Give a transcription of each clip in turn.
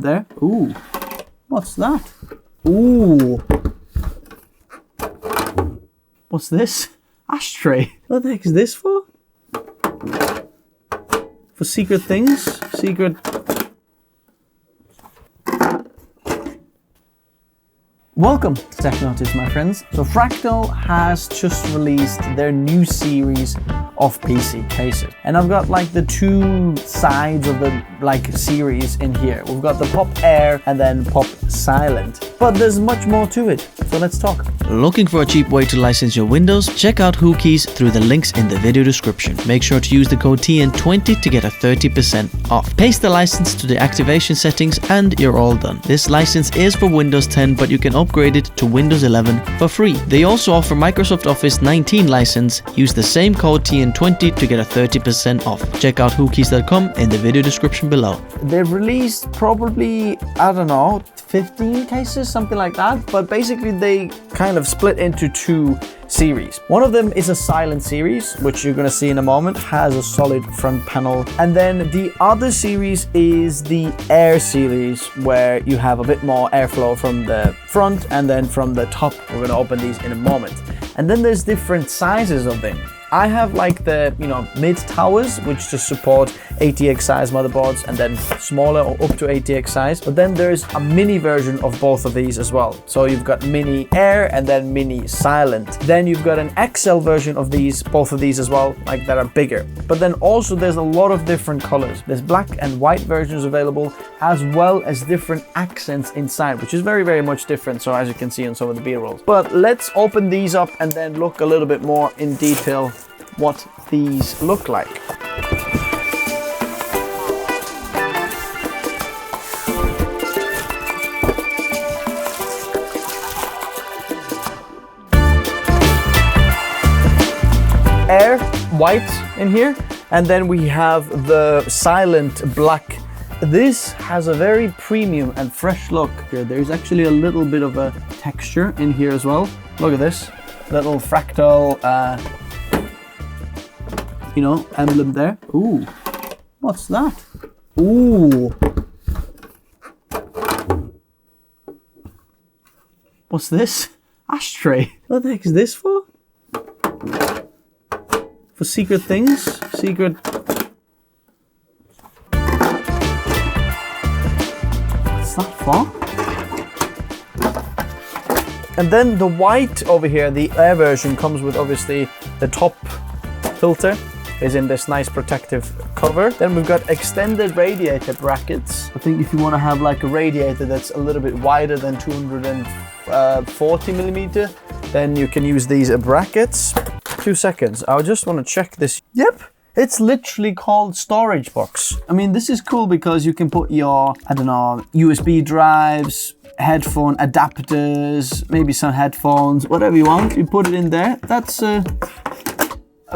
There. Ooh. What's that? Ooh. What's this? Ashtray. What the heck is this for? For secret things? Secret... Welcome to Technotips, my friends. So Fractal has just released their new series of PC cases. And I've got like the two sides of the series in here. We've got the Pop Air and then Pop Silent. But there's much more to it. So let's talk. Looking for a cheap way to license your Windows? Check out WhoKeys through the links in the video description. Make sure to use the code TN20 to get a 30% off. Paste the license to the activation settings and you're all done. This license is for Windows 10, but you can upgrade it to Windows 11 for free. They also offer Microsoft Office 19 license. Use the same code TN20 to get a 30% off. Check out whokeys.com in the video description below. They've released probably, I don't know, 15 cases, something like that. But basically they kind of split into two series. One of them is a silent series, which you're going to see in a moment, has a solid front panel. And then the other series is the Air series, where you have a bit more airflow from the front and then from the top. We're going to open these in a moment. And then there's different sizes of them. I have like the, mid towers, which just support ATX size motherboards, and then smaller or up to ATX size. But then there's a mini version of both of these as well. So you've got mini Air and then mini Silent. Then you've got an XL version of these, both of these as well, like that are bigger. But then also there's a lot of different colors. There's black and white versions available, as well as different accents inside, which is very, very much different. So as you can see on some of the B-rolls. But let's open these up and then look a little bit more in detail what these look like. Air white in here, and then we have the Silent black. This has a very premium and fresh look. There's actually a little bit of a texture in here as well. Look at this little fractal emblem there. Ooh, what's that? Ooh. What's this? Ashtray. What the heck is this for? For secret things? Secret... What's that for? And then the white over here, the Air version, comes with obviously the top filter is in this nice protective cover. Then we've got extended radiator brackets. I think if you want to have like a radiator that's a little bit wider than 240 millimeter, then you can use these brackets. 2 seconds, I just want to check this. Yep, it's literally called storage box. I mean, this is cool because you can put your, USB drives, headphone adapters, maybe some headphones, whatever you want, you put it in there. That's a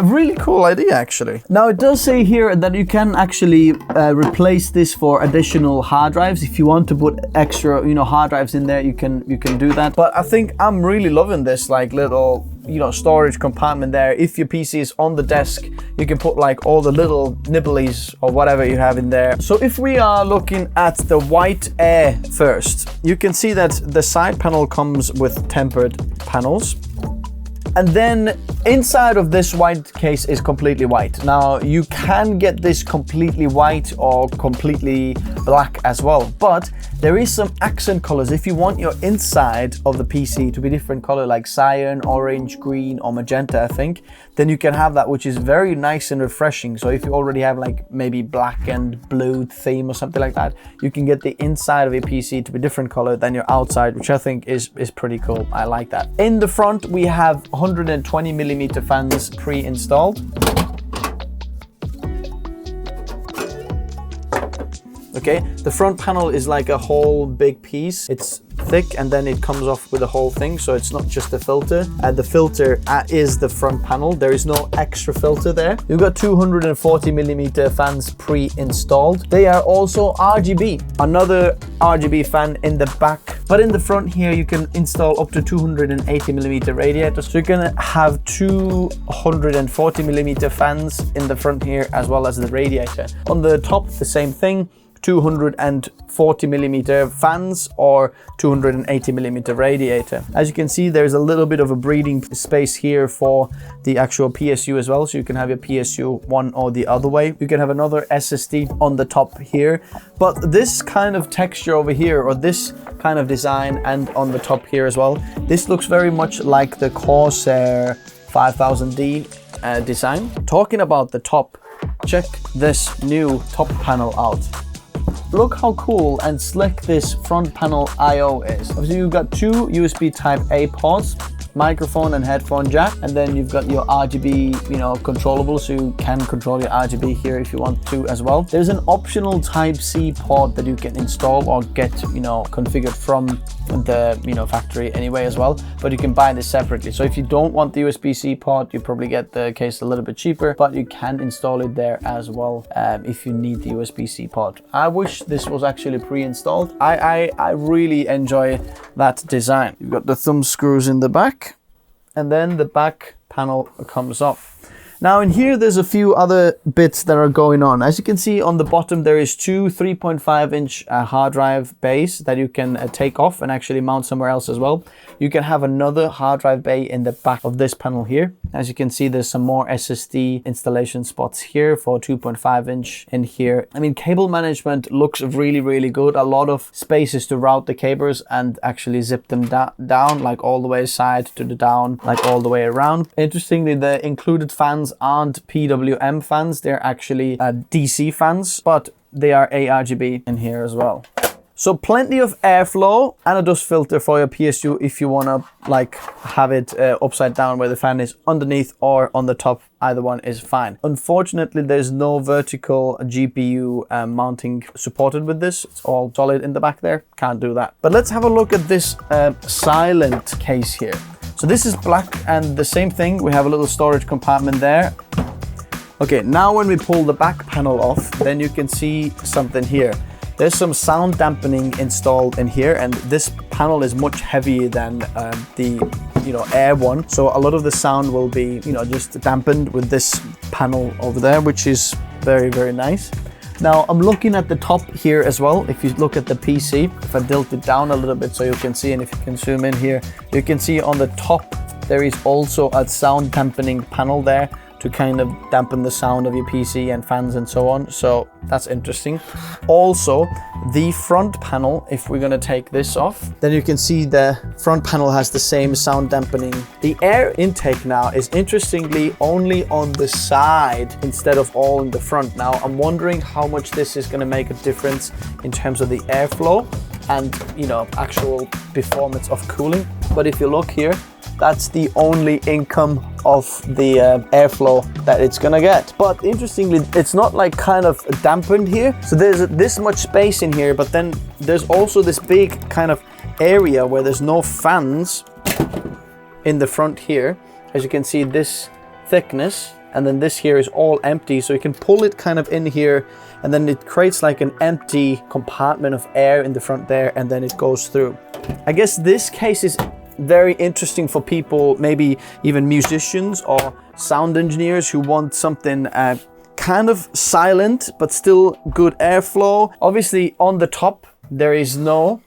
really cool idea, actually. Now it does say here that you can actually replace this for additional hard drives. If you want to put extra, hard drives in there, you can do that. But I think I'm really loving this like little, storage compartment there. If your PC is on the desk, you can put like all the little nibblies or whatever you have in there. So if we are looking at the white Air first, you can see that the side panel comes with tempered panels. And then inside of this white case is completely white. Now you can get this completely white or completely black as well, but there is some accent colors. If you want your inside of the PC to be different color, like cyan, orange, green, or magenta, I think, then you can have that, which is very nice and refreshing. So if you already have like maybe black and blue theme or something like that, you can get the inside of your PC to be different color than your outside, which I think is pretty cool. I like that. In the front, we have 120 millimeter fans pre-installed. Okay, the front panel is like a whole big piece. It's thick and then it comes off with the whole thing, so it's not just a filter. And the filter is the front panel. There is no extra filter there. You've got 240 millimeter fans pre-installed. They are also RGB. Another RGB fan in the back. But in the front here, you can install up to 280 millimeter radiators. So you can have 240 millimeter fans in the front here, as well as the radiator. On the top, the same thing. 240mm fans or 280mm radiator. As you can see, there's a little bit of a breathing space here for the actual PSU as well, so you can have your PSU one or the other way. You can have another SSD on the top here, but this kind of texture over here, or this kind of design, and on the top here as well, this looks very much like the Corsair 5000D design. Talking about the top, check this new top panel out. Look how cool and slick this front panel I/O is. Obviously, you've got two USB Type A ports, microphone and headphone jack, and then you've got your RGB, controllable, so you can control your RGB here if you want to as well. There's an optional Type C port that you can install or get, configured from the, factory anyway as well, but you can buy this separately. So if you don't want the USB-C port, you probably get the case a little bit cheaper, but you can install it there as well if you need the USB-C port. I wish this was actually pre-installed. I really enjoy that design. You've got the thumb screws in the back, and then the back panel comes off. Now in here, there's a few other bits that are going on. As you can see on the bottom, there is two 3.5-inch hard drive bays that you can take off and actually mount somewhere else as well. You can have another hard drive bay in the back of this panel here. As you can see, there's some more SSD installation spots here for 2.5-inch in here. I mean, cable management looks really, really good. A lot of spaces to route the cables and actually zip them down, like all the way side to the down, like all the way around. Interestingly, the included fans aren't PWM fans, they're actually DC fans, but they are ARGB in here as well. So plenty of airflow and a dust filter for your PSU if you want to have it upside down where the fan is underneath or on the top. Either one is fine. Unfortunately, there's no vertical GPU mounting supported with this. It's all solid in the back there. Can't do that. But let's have a look at this silent case here. So this is black, and the same thing, we have a little storage compartment there. Okay, now when we pull the back panel off, then you can see something here. There's some sound dampening installed in here, and this panel is much heavier than the Air one. So a lot of the sound will be, just dampened with this panel over there, which is very, very nice. Now I'm looking at the top here as well. If you look at the PC, if I tilt it down a little bit so you can see, and if you can zoom in here, you can see on the top there is also a sound dampening panel there to kind of dampen the sound of your PC and fans and so on. So that's interesting. Also, the front panel, if we're gonna take this off, then you can see the front panel has the same sound dampening. The air intake now is interestingly only on the side instead of all in the front. Now, I'm wondering how much this is gonna make a difference in terms of the airflow and, actual performance of cooling. But if you look here, that's the only income of the airflow that it's gonna get. But interestingly, it's not kind of dampened here. So there's this much space in here, but then there's also this big kind of area where there's no fans in the front here. As you can see, this thickness, and then this here is all empty. So you can pull it kind of in here, and then it creates like an empty compartment of air in the front there, and then it goes through. I guess this case is very interesting for people, maybe even musicians or sound engineers who want something kind of silent but still good airflow. Obviously on the top there is no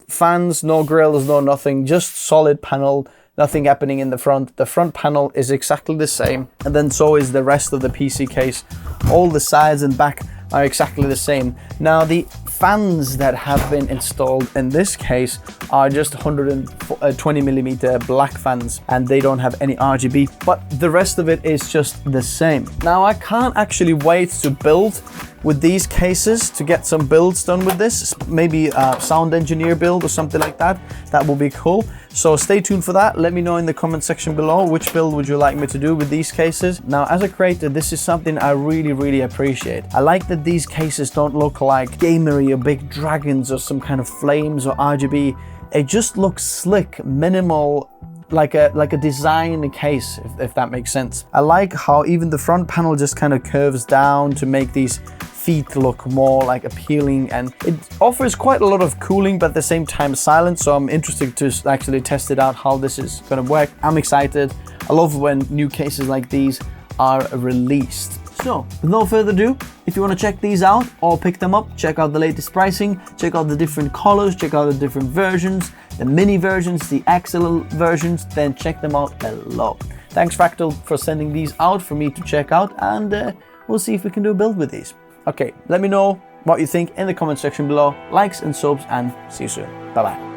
fans, no grills, no nothing, just solid panel, nothing happening in the front. The front panel is exactly the same, and then so is the rest of the PC case. All the sides and back are exactly the same. Now the fans that have been installed in this case are just 120mm black fans, and they don't have any RGB, but the rest of it is just the same. Now I can't actually wait to build with these cases, to get some builds done with this, maybe a sound engineer build or something like that. That will be cool. So stay tuned for that. Let me know in the comment section below which build would you like me to do with these cases. Now, as a creator, this is something I really, really appreciate. I like that these cases don't look like gamery or big dragons or some kind of flames or RGB. It just looks slick, minimal, like a design case, if that makes sense. I like how even the front panel just kind of curves down to make these feet look more appealing, and it offers quite a lot of cooling but at the same time silence. So I'm interested to actually test it out, how this is going to work. I'm excited. I love when new cases like these are released. So, with no further ado, if you want to check these out or pick them up, check out the latest pricing, check out the different colors, check out the different versions, the mini versions, the XL versions, then check them out below. Thanks Fractal for sending these out for me to check out, and we'll see if we can do a build with these. Okay, let me know what you think in the comment section below. Likes and subs, and see you soon. Bye bye.